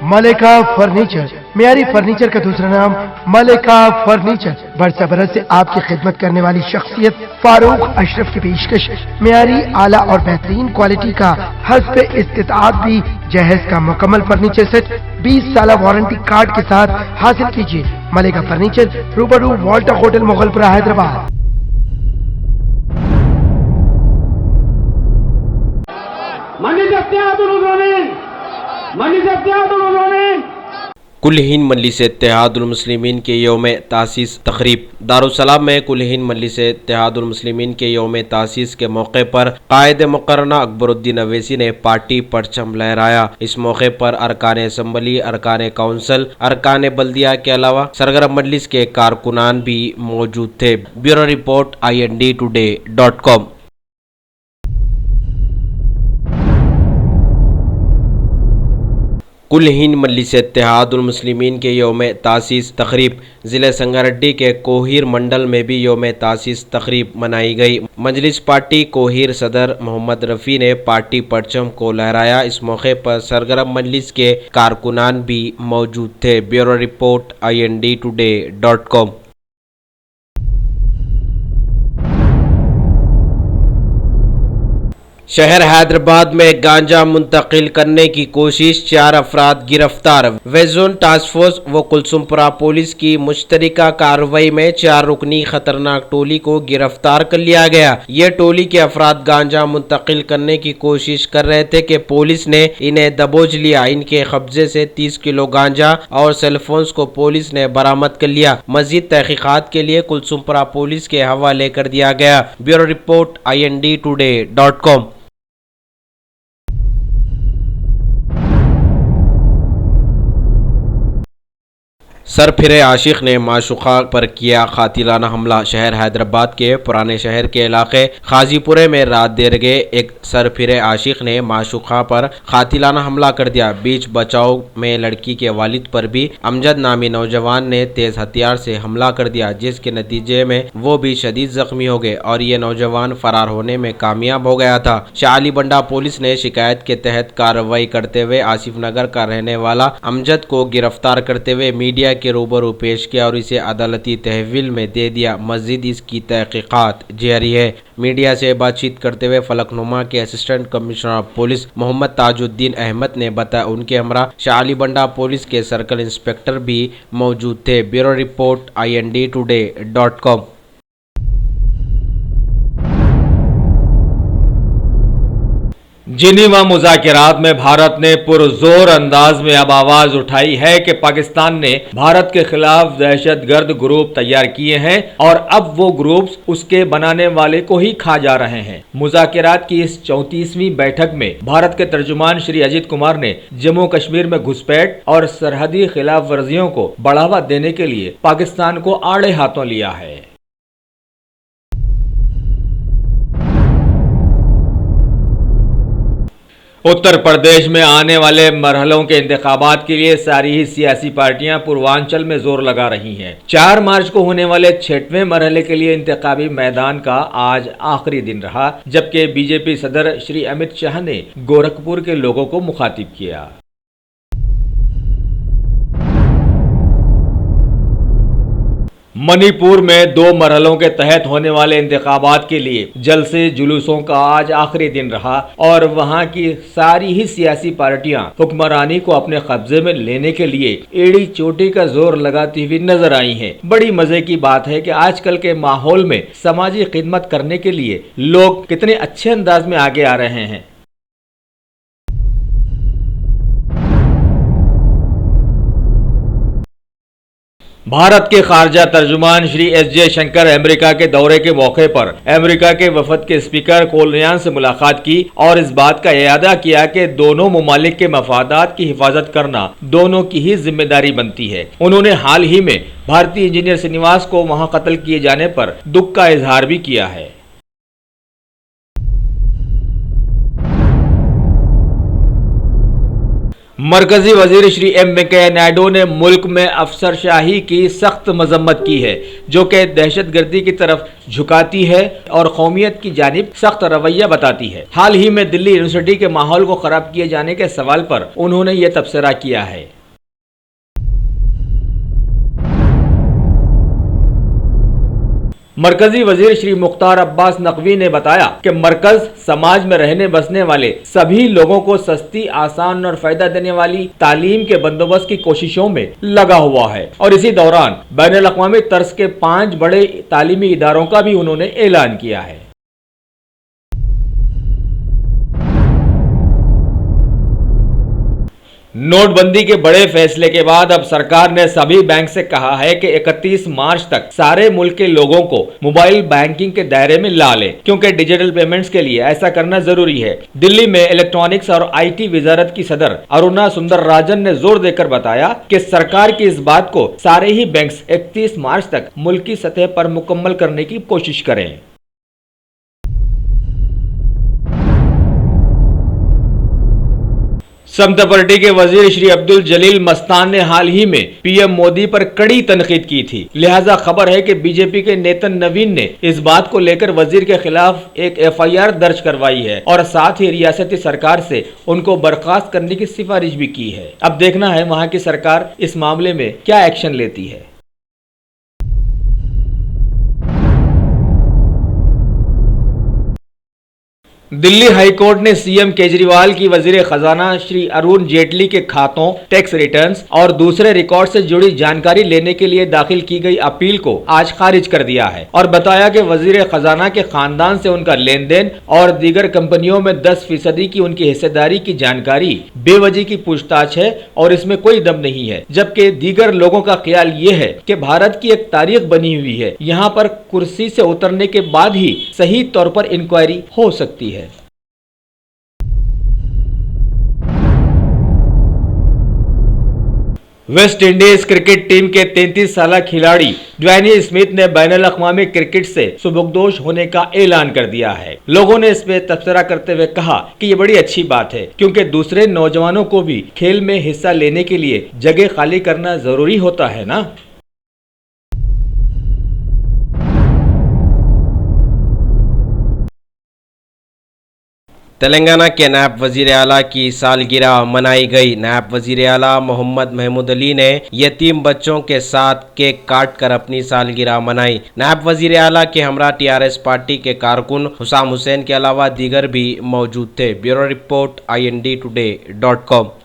मलिका furniture, मियारी furniture का दूसरा नाम मलिका फर्नीचर। बरसा बरस से आपकी खिदमत करने वाली शख्सियत फारूक अशरफ की पेशकश मियारी आला और बेहतरीन क्वालिटी का हस्ब इस्तिताअत भी जहेज का मुकम्मल फर्नीचर सेट 20 साल वारंटी कार्ड के साथ हासिल कीजिए। मलिका फर्नीचर, रूबरू वॉल्टर होटल मुगलपुरा, हैदराबाद। कुल हिंद मजलिस इत्तेहादुल मुस्लिमीन के यौम तासीस तकरीब। दारुस्सलाम में कुल हिंद मजलिस इत्तेहादुल मुस्लिमीन के यौम तासीस के मौके पर कायद मुकर्रना अकबरुद्दीन अवैसी ने पार्टी परचम लहराया। इस मौके पर अरकान असम्बली, अरकान काउंसिल, अरकान बल्दिया के अलावा सरगर्म मजलिस के कारकुनान भी मौजूद थे। Bureau report INDtoday.com। कुल हिंद मजलिस इत्तेहादुल मुस्लिमीन के यौम तासीस तकरीब। ज़िले संगारेड्डी के कोहिर मंडल में भी यौम तासीस तकरीब मनाई गई। मजलिस पार्टी कोहिर सदर मोहम्मद रफ़ी ने पार्टी परचम को लहराया। इस मौके पर सरगर्म मजलिस के कारकुनान भी मौजूद थे। Bureau report INDtoday.com। शहर हैदराबाद में गांजा मुंतकिल करने की कोशिश, 4 अफराद गिरफ्तार। वेजोन टास्क फोर्स व कुलसुमपुरा पुलिस की मुश्तरका कार्रवाई में 4 रुकनी खतरनाक टोली को गिरफ्तार कर लिया गया। ये टोली के अफराद गांजा मुंतकिल करने की कोशिश कर रहे थे कि पुलिस ने इन्हें दबोच लिया। इनके कब्जे से 30 किलो गांजा और सेलफोन्स को पुलिस ने बरामद कर लिया। मजीद तहकीकात के लिए कुलसुमपुरा पुलिस के हवाले कर दिया गया। Bureau report INDtoday.com। सरफिरे आशिक ने माशूका पर किया कातिलाना हमला। शहर हैदराबाद के पुराने शहर के इलाके खाजीपुरे में रात देर गए एक सरफिरे आशिक ने माशूका पर कातिलाना हमला कर दिया। बीच बचाव में लड़की के वालिद पर भी अमजद नामी नौजवान ने तेज हथियार से हमला कर दिया, जिसके नतीजे में वो भी शदीद जख्मी हो गए और ये नौजवान फरार होने में कामयाब हो गया था। शाली बंडा पुलिस ने शिकायत के तहत कार्रवाई करते हुए आसिफ नगर का रहने वाला अमजद को गिरफ्तार करते हुए मीडिया के रूबरू पेश किया और इसे अदालती तहवील में दे दिया। मजीद इसकी तहकीकात जारी है। मीडिया से बातचीत करते हुए फलकनुमा के assistant commissioner of police Mohammed Tajuddin Ahmed ने बताया उनके हमरा शाली बंडा पुलिस के सर्कल इंस्पेक्टर भी मौजूद थे। Bureau report INDtoday.com। जिनीवा मुज़ाकिरात में भारत ने पुरजोर अंदाज में अब आवाज उठाई है कि पाकिस्तान ने भारत के खिलाफ दहशतगर्द ग्रुप तैयार किए हैं और अब वो ग्रुप्स उसके बनाने वाले को ही खा जा रहे हैं। मुज़ाकिरात की इस 34वीं बैठक में भारत के तर्जुमान श्री अजीत कुमार ने जम्मू कश्मीर में घुसपैठ और सरहदी खिलाफ वर्जियों को बढ़ावा देने के लिए पाकिस्तान को आड़े हाथों लिया है। उत्तर प्रदेश में आने वाले मरहलों के इंतखाबात के लिए सारी ही सियासी पार्टियां पूर्वांचल में जोर लगा रही हैं। 4 मार्च को होने वाले 6वें मरहले के लिए इंतखाबी मैदान का आज आखिरी दिन रहा, जबकि बीजेपी सदर श्री अमित शाह ने गोरखपुर के लोगों को मुखातिब किया। मणिपुर में 2 मरहलों के तहत होने वाले इंतखाबात के लिए जलसे जुलूसों का आज आखिरी दिन रहा और वहां की सारी ही सियासी पार्टियां हुक्मरानी को अपने कब्जे में लेने के लिए एड़ी चोटी का जोर लगाती हुई नजर आई हैं। बड़ी मजे की बात है कि आजकल के माहौल में समाजी खिदमत करने के लिए लोग कितने अच्छे अंदाज में आगे आ रहे हैं। भारत के खारजा तर्जुमान श्री S.J. शंकर अमेरिका के दौरे के मौके पर अमेरिका के वफद के स्पीकर कोलयान से मुलाकात की और इस बात का इयादा किया कि दोनों मुमालिक के मफादात की हिफाजत करना दोनों की ही जिम्मेदारी बनती है। उन्होंने हाल ही में भारतीय इंजीनियर श्रीनिवास को वहां कत्ल किए जाने पर दुख का इजहार भी किया है। मरकजी वजीर श्री M. वेंकैया नायडू ने मुल्क में अफसरशाही की सख्त मजम्मत की है, जो कि दहशतगर्दी की तरफ झुकाती है और कौमियत की जानिब सख्त रवैया बताती है। हाल ही में दिल्ली यूनिवर्सिटी के माहौल को खराब किए जाने के सवाल पर उन्होंने ये तबसरा किया है। मरकजी वजीर श्री मुख्तार अब्बास नकवी ने बताया कि मरकज समाज में रहने बसने वाले सभी लोगों को सस्ती, आसान और फायदा देने वाली तालीम के बंदोबस्त की कोशिशों में लगा हुआ है और इसी दौरान बैनुल-अक़वामी तर्ज के 5 बड़े तालीमी इदारों का भी उन्होंने ऐलान किया है। नोटबंदी के बड़े फैसले के बाद अब सरकार ने सभी बैंक से कहा है कि 31 मार्च तक सारे मुल्क के लोगों को मोबाइल बैंकिंग के दायरे में ला ले, क्योंकि डिजिटल पेमेंट्स के लिए ऐसा करना जरूरी है। दिल्ली में इलेक्ट्रॉनिक्स और IT वजारत की सदर अरुणा सुंदरराजन ने जोर देकर बताया कि सरकार की इस बात को सारे ही बैंक 31 मार्च तक मुल्की सतह पर मुकम्मल करने की कोशिश करें। समता पार्टी के वजीर श्री अब्दुल जलील मस्तान ने हाल ही में PM मोदी पर कड़ी तनकीद की थी। लिहाजा खबर है कि बीजेपी के नेतन नवीन ने इस बात को लेकर वजीर के खिलाफ एक FIR दर्ज करवाई है और साथ ही रियासती सरकार से उनको बर्खास्त करने की सिफारिश भी की है। अब देखना है वहां की सरकार इस मामले में क्या एक्शन लेती है। दिल्ली हाई कोर्ट ने CM केजरीवाल की वजीर खजाना श्री अरुण जेटली के खातों, टैक्स रिटर्न्स और दूसरे रिकॉर्ड से जुड़ी जानकारी लेने के लिए दाखिल की गई अपील को आज खारिज कर दिया है और बताया कि वजीर खजाना के खानदान से उनका लेन देन और दीगर कंपनियों में 10% की उनकी हिस्सेदारी की जानकारी बेवजह की पूछताछ है और इसमें कोई दम नहीं है। जबकि दीगर लोगों का ख्याल ये है कि भारत की एक तारीख बनी हुई है, यहाँ पर कुर्सी से उतरने के बाद ही सही तौर पर इंक्वायरी हो सकती है। वेस्ट इंडीज क्रिकेट टीम के 33 साला खिलाड़ी ड्वेनी स्मिथ ने बैनुल-अक़वामी क्रिकेट से सुबकदोश होने का ऐलान कर दिया है। लोगों ने इस पे तबसरा करते हुए कहा कि ये बड़ी अच्छी बात है, क्योंकि दूसरे नौजवानों को भी खेल में हिस्सा लेने के लिए जगह खाली करना जरूरी होता है ना। तेलंगाना के नायब वजीर आला की सालगिरह मनाई गई। नायब वजीर आला मोहम्मद महमूद अली ने यतीम बच्चों के साथ केक काट कर अपनी सालगिरह मनाई। नायब वजीर आला के हमरा TRS पार्टी के कारकुन हुसाम हुसैन के अलावा दीगर भी मौजूद थे। Bureau report IND today.com।